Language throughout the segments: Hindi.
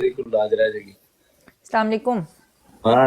बिल्कुल राज रहेगी। अस्सलाम वालेकुम। हाँ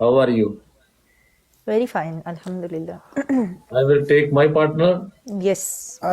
How are you? Very fine अल्हम्दुलिल्लाह। I will take my partner. Yes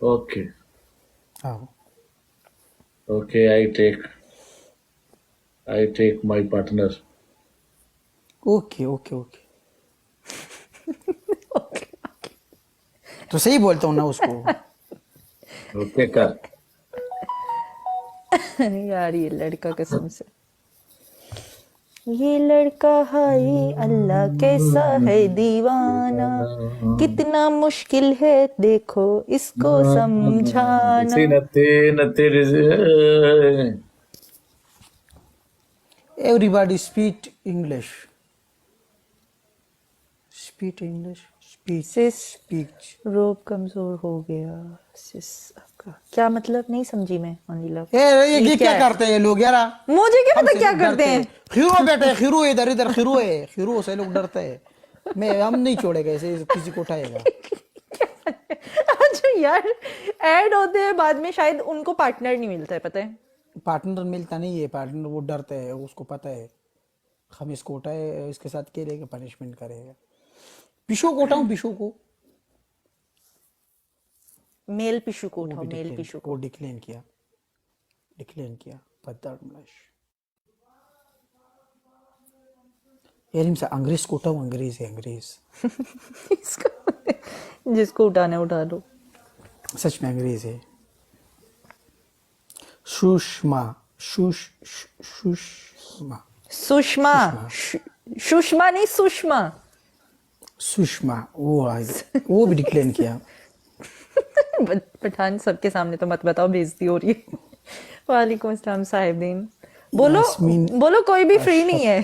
Okay. Okay. I take my partner. Okay okay okay तो सही बोलता हूँ ना उसको Okay कर। यार ये लड़का कसम से, ये लड़का हाय अल्लाह कैसा है दीवाना, कितना मुश्किल है देखो इसको समझाना। नते everybody speak English speak English speech सिस स्पीच रोब कमजोर हो गया। सिस आपका क्या मतलब, नहीं समझी मैं। ओनली लव ये क्या है? करते हैं लोग यार मुझे क्या पता हमसे क्या लोग करते डरते हैं। हैं खीरो बेटे खीरो इधर इधर खीरो है खीरो से लोग डरते हैं मैं हम नहीं छोड़ेगा ऐसे किसी को उठाएगा अच्छा यार, ऐड होते हैं बाद में, शायद उनको पार्टनर नहीं मिलता है, पता है। पार्टनर मिलता नहीं है पार्टनर वो डरते है उसको पता है हम इसको उठाए इसके साथ खेलेगा पनिशमेंट करेगा पिशो को उठाऊं पिशो को मेल पिशु को वो उठाओ, भी मेल डिक्लेन पिशु को। वो डिक्लेन किया पद्दार मलाश यार इनसे अंग्रेज को उठाऊं अंग्रेज है अंग्रेज इसको जिसको उठाना है उठा लो। सच में अंग्रेज है सुषमा सुषमा सुषमा सुषमा नहीं सुषमा। सुषमा वो भी डिक्लेन किया पठान सबके सामने तो मत बताओ, बेइज्जती हो रही है। वालेकुम अस्सलाम साहिबदीन। बोलो यास्मीन बोलो, कोई भी फ्री नहीं है।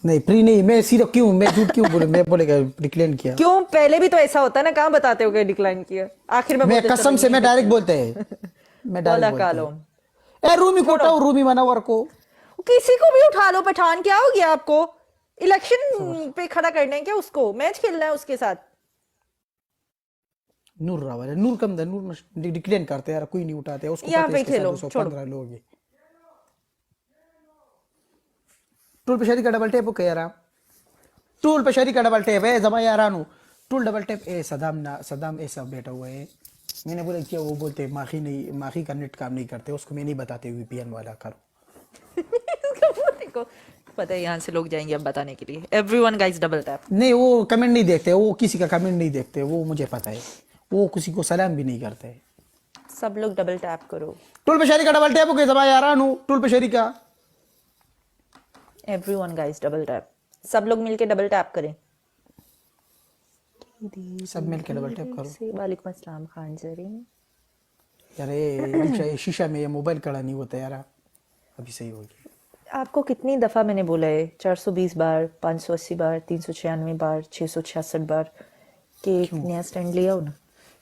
नहीं फ्री नहीं मैं सिर्फ क्यों मैं झूठ क्यों बोले मैं बोलेगा डिक्लेन किया क्यों, पहले भी तो ऐसा होता है ना, कहाँ बताते हो कि डिक्लाइन किया, आखिर में मैं बोलते कसम से मैं डायरेक्ट बोलते हैं मैं डायरेक्ट बोला बोलते कालो। हैं ए रूमी को उठाओ रूमी मनोवर को किसी को भी उठा लो, पठान क्या हो गया आपको? इलेक्शन पे खड़ा करना है क्या उसको? मैच खेलना है उसके साथ? नूर रावल नूर कम दे नूर डिक्लेन करते यार कोई नहीं उठाते उसको यहाँ पता पे है इसके खेलो, साथ छोड़ो। 115 लोग हैं टूल पे शरीक का डबल टैप ओके यार टूल पे शरीक का डबल टैप है जमा यारानू टूल डबल टैप ए सदाम ऐसा बैठा हुआ है मैंने बोला क्या वो बोलते माखी का नेट काम नहीं करते उसको मैं नहीं बताते वीपीएन वाला करो देखो पता है यहाँ से लोग जाएंगे अब बताने के लिए। Everyone guys double tap. नहीं वो कमेंट नहीं देखते वो किसी का कमेंट नहीं देखते वो मुझे पता है वो किसी को सलाम भी नहीं करते सब लोग डबल टैप करो। टूल पे शरीक का डबल टैप ओके जमा यारानू टूल पे शरीक का एवरीवन गाइस डबल टैप, सब लोग मिलके डबल टैप करें। सब मिलके डबल टैप करो वालेकुम अस्सलाम खान जरीन। यार ये शीशा में ये मोबाइल कड़ा नहीं होता यार अभी सही हो गया आपको कितनी दफा मैंने बोला है, 420 बार, 580 बार, 396 बार, 666 बार कि एक नया स्टैंड ले आओ ना।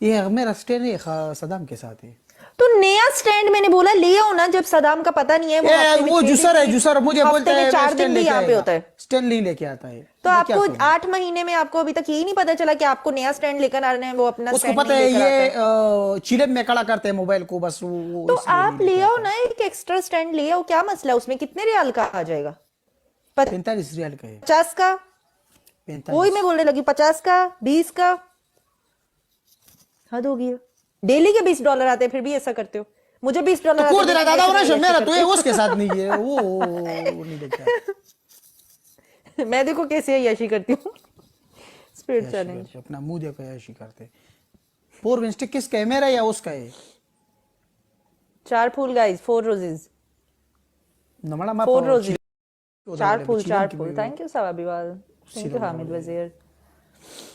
ये मेरा स्टैंड है सदाम के साथ है तो नया स्टैंड मैंने बोला ले आओ ना, जब सदाम का पता नहीं है वो हफ्ते में वो 6 जूसर दिन है जूसर मुझे हफ्ते बोलता में है 4 दिन भी यहाँ पे होता है। स्टैंड नहीं लेके आता है तो मैं क्या आपको करूं? 8 महीने में आपको अभी तक यही नहीं पता चला कि आपको नया स्टैंड लेकर आना है, वो अपना उसको स्टैंड पता नहीं है लेकर आता है। ये चिलम में खड़ा करते हैं मोबाइल को बस वो तो इसलिए आप नहीं ले लेके आओ आता। ना, एक एक्स्ट्रा स्टैंड ले आओ, क्या मसला है उसमें? कितने रियाल का आ जाएगा? 45 रियाल का है 50 का? 45 वही मैं बोलने लगी, 50 का, 20 का, हद होगी। डेली के $20 आते हैं फिर भी ऐसा करते हो। मुझे $20 तो आते कोड देना हैं, दादा ऐसे और मेरा तो ये करते उसके साथ नहीं है वो नहीं लेके आता हो। मैं देखो कैसे अय्याशी करती हूँ। स्पिरिट ऐशी चैलेंज। करते, अपना मुंह देखो ऐसी करते फोर विंस्टिक किसका है मेरा या उसका है 4 फूल गाइस, 4 रोजेस, नमड़ा मा 4 रोजेस, पावर 4 फूल। थैंक यू सवाबीवाल, थैंक यू हामिद वजीर,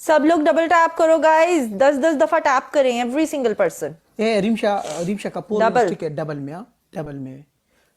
सब लोग डबल टैप करो गाइस, 10-10 दफा टैप करें एवरी सिंगल पर्सन। ए रिमशा का पूरा Double. ठीक है डबल में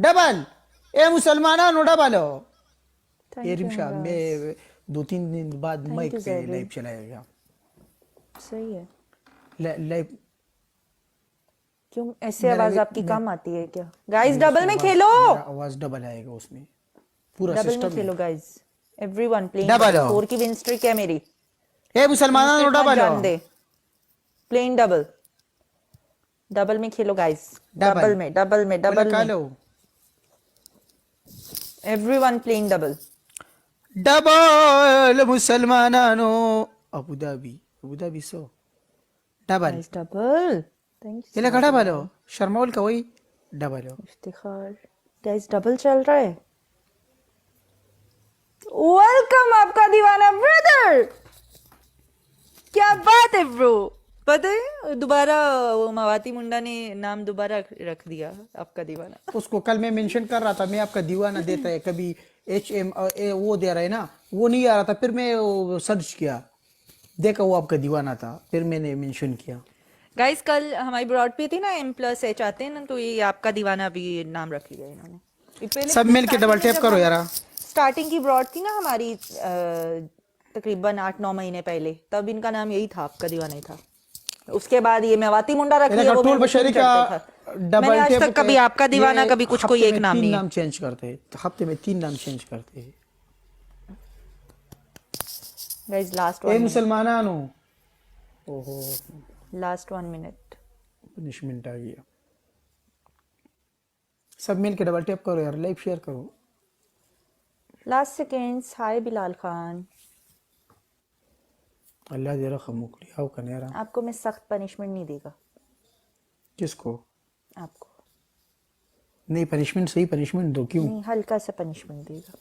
डबल ए मुसलमानों डबल हो थैंक ये यू रिमशा अमराज। मैं 2-3 दिन बाद Thank माइक you, पे Zaibi। लाइव चलाएगा सही है। लाइव क्यों ऐसे मेरा आवाज भी आपकी मैं कम आती है क्या? गाइस मेरी डबल में आवाज खेलो, मेरा आवाज डबल आएगा उसमें पूरा डबल में सिस्टम है खेलो guys. Everyone playing double double. हो 4 की विन स्ट्रिक है मेरी। ए विन मुसलमानों स्ट्रिक मत डबल हो जान दे। Playing double. डबल में खेलो गाइस। डबल डबल में बोले डबल में। कालो एवरीवन प्लेइंग डबल। डबल मुसलमानों Abu Dhabi so double guys double. Thank you ये सो लगा मच डबल हो अमराज। शर्माउल का वही डबल हो इफ्तिखार। गाइस डबल चल रहा है। वेलकम आपका दीवाना ब्रदर। क्या बात है ब्रो। पता है दोबारा वो मवाती मुंडा ने नाम दोबारा रख दिया आपका दीवाना। उसको कल मैं मेंशन कर रहा था मैं आपका दीवाना देता है कभी HM वो दे रहा है ना वो नहीं आ रहा था फिर मैं सर्च किया देखा वो आपका दीवाना था फिर मैंने मेंशन किया गाइस कल हमारी ब्रॉड पे थी ना M+H आते हैं ना तो ये आपका दीवाना भी नाम रख लिया इन्होंने। ये पहले सब पता मिल के डबल स्टार्टिंग में टैप जब करो हम यारा स्टार्टिंग की ब्रॉड थी ना हमारी तकरीबन 8-9 महीने पहले तब इनका नाम यही था आपका दीवाना ही था। उसके बाद ये मेवाती मुंडा रख लिया वो टूल मेरे को क्यों बशरी का चढ़ता था। मैंने डबल आज टैप तक कभी आपका दीवाना कभी कुछ कोई हफ्ते एक में नाम 3 नहीं है। नाम चेंज करते हैं हफ्ते में 3 नाम चेंज करते हैं गाइस लास्ट ए 1 मिनट। मुसलमानानो ओहो लास्ट 1 मिनट। पनिशमेंट आ गया सब मिल के डबल टैप करो यार लाइव शेयर करो लास्ट सेकेंड्स। हाय बिलाल खान। अल्लाह दे रखा मुकली आओ कनेरा आपको मैं सख्त पनिशमेंट नहीं देगा। किसको आपको नहीं पनिशमेंट सही पनिशमेंट दो क्यों नहीं हल्का सा पनिशमेंट देगा।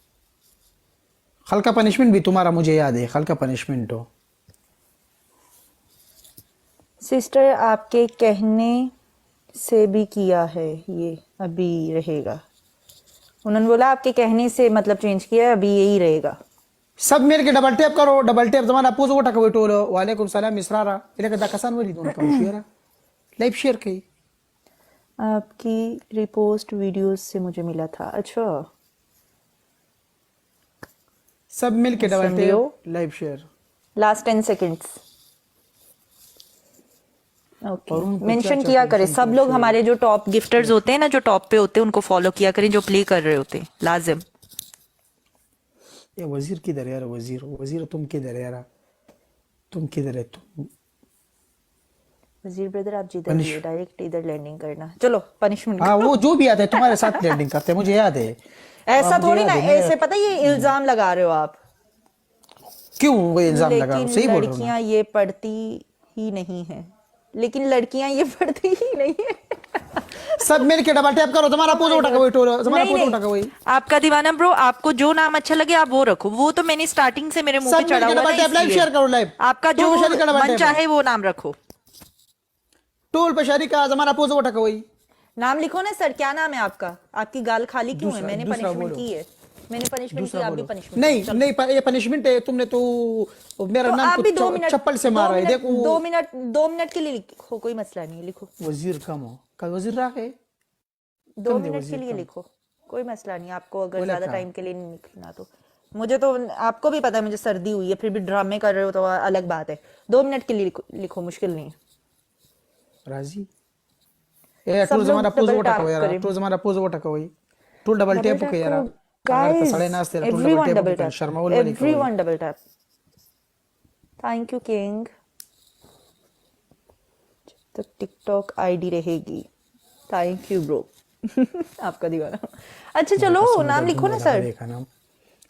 हल्का पनिशमेंट भी तुम्हारा मुझे याद है हल्का पनिशमेंट हो सिस्टर आपके कहने से भी किया है ये अभी रहेगा। उन्होंने बोला आपके कहने से मतलब चेंज किया है अभी यही रहेगा। सब मिल के डबल टैप करो डबल टैप जमाना पूछ वो टका टोलो वालेकुम सलाम इसरारा इले का कसान वली दोनों का शेयर लाइव शेयर कई आपकी रिपोस्ट वीडियोस से मुझे मिला था। अच्छा सब मिल के डबल समझियो। Tap live share last 10 seconds. और ओके उनको मेंशन क्या किया करें टेंशन सब लोग हमारे जो टॉप गिफ्टर्स होते हैं ना जो टॉप पे होते हैं उनको फॉलो किया करें जो प्ले कर रहे होते हैं लाजिम। ये वजीर किधर है यार वजीर वजीर तुम किधर है यार तुम किधर है तुम वजीर ब्रदर आप जिधर भी डायरेक्ट इधर लैंडिंग करना। चलो पनिशमेंट। हाँ वो जो भी आता है तुम्हारे साथ लैंडिंग करते हैं मुझे याद है ऐसा मुझे थोड़ी याद ना है, मैं- ऐसे पता है ये इल्जाम लगा रहे हो आप। क्यों वो इल्जाम लगा रहा हूं? लेकिन सही बोल रहा हूँ ना लड़कियां ये पढ़ती ही नहीं है। लेकिन लड़कियां ये पढ़ती ही नहीं है। सब मिल के डबल टैप करो तुम्हारा पूछ उठा के टोलो तुम्हारा नहीं पूछ नहीं उठा के वही आपका दीवाना ब्रो आपको जो नाम अच्छा लगे आप वो रखो। वो तो मैंने स्टार्टिंग से मेरे मुंह सब पे चढ़ा मिल के हुआ डबल टैप है लाइव शेयर इसलिए करो लाइव आपका टूल जो पे शरीक का डबल मन टैप चाहे वो नाम रखो। टूल पे शरीक का जमाना पूछ उठा के वही नाम लिखो ना सर। क्या नाम है आपका? आपकी गाल खाली क्यों है? दूसरा- मैंने दूसरा पनिशमेंट बोलो। की है। मैंने पनिशमेंट की दूसरा आप भी बोलो पनिशमेंट नहीं नहीं ये पनिशमेंट है तुमने तो मेरा तो नाम आप भी 2 को मिनट चप्पल से मारा है देखो 2 मिनट के लिए लिखो। कोई मसला नहीं लिखो। वजीर कम हो कल वजीर रहा है 2 कम दे मिनट के वजीर लिए कम लिखो। कोई मसला नहीं आपको अगर बोला ज्यादा था टाइम के लिए नहीं लिखना तो। मुझे तो आपको भी पता है मुझे सर्दी हुई है फिर भी ड्रामे कर रहे हो तो अलग बात है। 2 मिनट के लिए लिखो मुश्किल नहीं है। राजी ए सब टूल लोग जमाना पूछ डबल उठा टैप के यार करें। टूल जमाना पूछ उठा के वही tool double double tap tap के यार करो अगर तो गाइस। सड़े नास्ते tool double everyone tap double के टैप शर्मा वाली का everyone double tap. Thank you king. जब तक टिकटॉक आईडी रहेगी। Thank you bro. आपका दीवाना। अच्छा चलो नाम लिखो ना सर। देखा नाम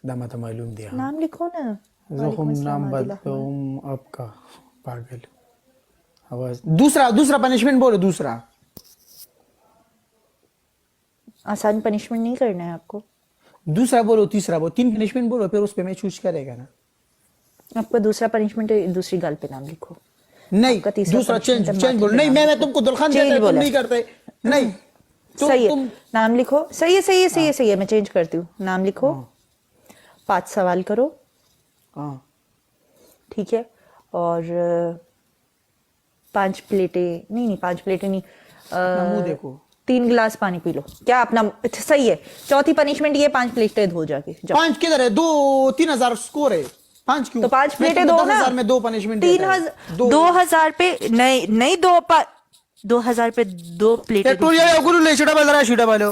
दामा तो मालूम दिया नाम लिखो ना। जोखम वालेकुम अस्सलाम नाम आदिल बदलूं आपका पागल आवाज दूसरा दूसरा पनिशमेंट बोलो दूसरा आसान पनिशमेंट नहीं करना है आपको। दूसरा बोलो तीसरा बोलो 3 पनिशमेंट बोलो फिर उस पे मैं चूज करेगा ना आपका दूसरा पनिशमेंट दूसरी गाल पे नाम लिखो। नहीं आपका तीसरा दूसरा punishment चेंज है, चेंज माथे बोलो पे नहीं नाम मैं लिखो। तुमको दुल्हन चेंज देता है तुम बोला। नहीं करते नहीं सही है तुम नाम लिखो। सही है सही है सही है सही है मैं चेंज करती हूँ। नाम लिखो 5 सवाल करो हाँ ठीक है और 5 प्लेटें नहीं 5 प्लेटें नहीं अपना मुंह देखो 3 गिलास पानी पी लो। क्या अपना सही है। चौथी पनिशमेंट ये 5 प्लेटें धो जाके जाओ। 5 किधर है? 2-3 हजार स्कोर है। 5 क्यों? तो 5 प्लेटें मैं दो ना। 10,000 में 2 पनिशमेंट 2,000 पे नहीं नहीं 2,000 पे 2 प्लेटें टूल ये गुरु ले छोटा बल रहा छोटा बलो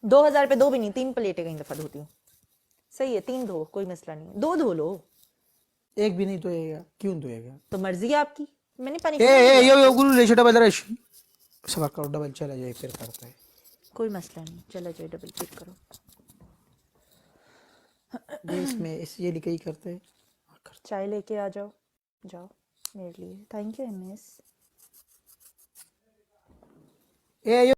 2,000 पे 2 भी नहीं 3 प्लेटें कहीं दफा धोती हूँ। सही है 3 धो, कोई मसला नहीं, 2 धो लो। एक भी नहीं धोएगा, क्यों धोएगा? तो मर्जी है आपकी, मैंने ए पनिशमेंट यो गुरु ले छोटा बल रहा सब करो डबल चला जाए फिर करता है। कोई मसला नहीं, चला जाए डबल चेक करो। ये इसमें इस ये लिखे ही करते हैं। चाय लेके आ जाओ, जाओ मेरे लिए। Thank you MS. ए